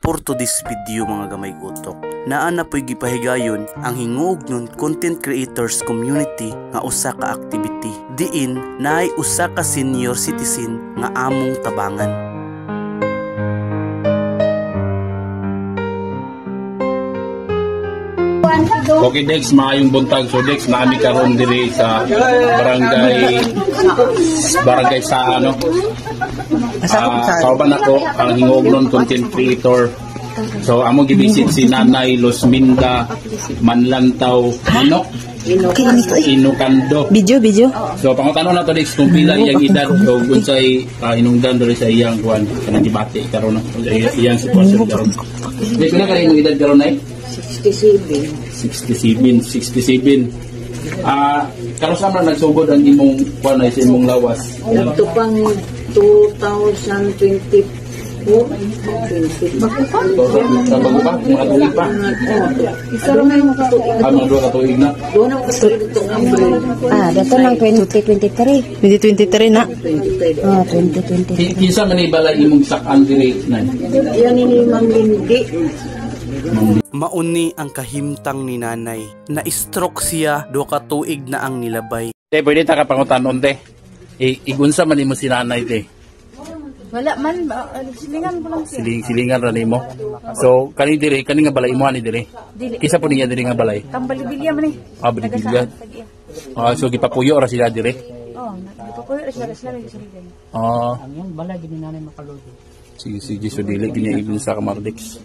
for to this video mga gamay utok. Naa na po'y gipahigayon ang hinguog nun content creators community nga usa ka activity. Diin naay usa ka senior citizen nga among tabangan. Okay Dex, maayong buntag. So Dex, naami karon diri sa barangay sa ano. Sauban ako ang hingognon content creator. So amo gibisit si Nanay Losminda Manlantaw Manok Inukando. Video. So pangutano na to Dex kung pila iyang edad o unsay hinungdan diri sa iyang kuan kanang dibati karon iyang sitwasyon karon. Dex na kay imong edad karon ay 67. Karon sa man nagsugod ang imong kuan ay sa imong lawas. Ito pang 2024. Bago pa? Mga tuig pa? Isa lang yung makatuig. Mga 2 katuig na? Doon ang katuig itong April. Dato lang 2023. 2023 na? 2023. Kinsa man ibala imong sakan diri na? Yan ini Ma'am Lindy. Mauni ang kahimtang ni nanay. Na-stroke siya 2 katuig na ang nilabay. Pwede ta ka pangutanon te. Igunsa man imo si nanay te? Wala man, silingan ko lang siya. Silingan ra nimo. So kani nga balay mo ani diri. Kisa po niya diri nga balay. Kambalibilya man eh. Balibilya. So gipapuyo ra sila diri. Gipapuyo ra sila siligan. Ang balay gini nanay makaluto. Sige so dili gini ibin sa Kamardex.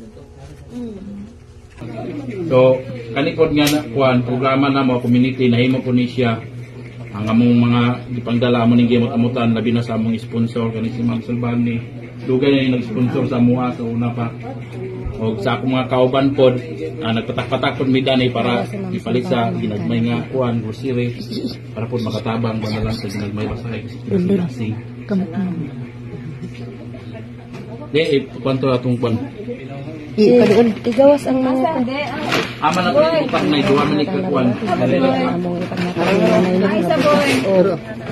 So kanikod nga na kuan programa na mo community nahimo po ni siya ang among mga gipangdala mo ning gimot-amutan labi na sa among sponsor kani si Ma'am Salbani dugay na yung nag-sponsor sa mua sa una pa og sa akong mga kauban pod nagpatak-patak pod mi danay para ipalit sa ginagmay nga kuan grocery para pod makatabang banalan sa ginagmay basahay kasi kwanto atong kuan Tigawas ang mga aman na ko pang nay duwa man ikakuan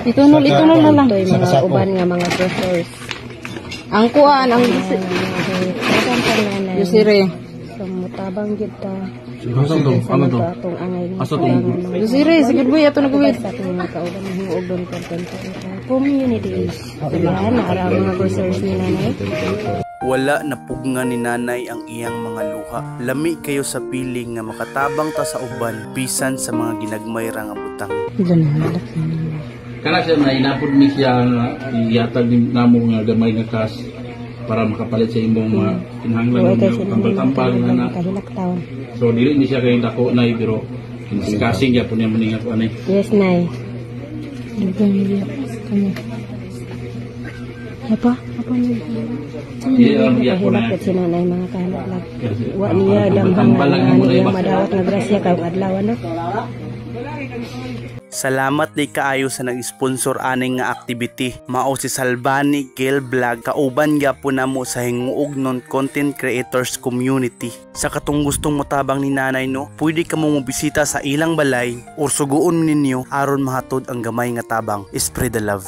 ito na lang mga uban nga mga treasures ang kuan ang yusire mutabang kita yusire sigud boy ato nagawid atong mga kauban hinuog don content community sabihan na mga groceries ni nanay. Wala na pugna ni nanay ang iyang mga luha. Lami kayo sa piling nga makatabang ta sa uban bisan sa mga ginagmay ra nga butang. Kana siya na inapod mi siya iyatag namo nga gamay nga cash para makapalit sa imong mga kinahanglan nga tambal-tambal nga na. So dili ni siya kay dako nay pero discussing ya po niya maninga ko anay. Yes nay. Apa niya? Kahilak at sinanay mga kahalak. Wa niya damhangan niya madawat nga grasya kang adlaw no. Salamat day kaayo sa nag-sponsor aning nga activity. Mao si Salbani Gel Vlog kauban gyapon namo sa hinguog non content creators community. Sa katong gustong motabang ni nanay no, pwede ka mo bisita sa ilang balay or suguon ninyo aron mahatod ang gamay nga tabang. Spread the love.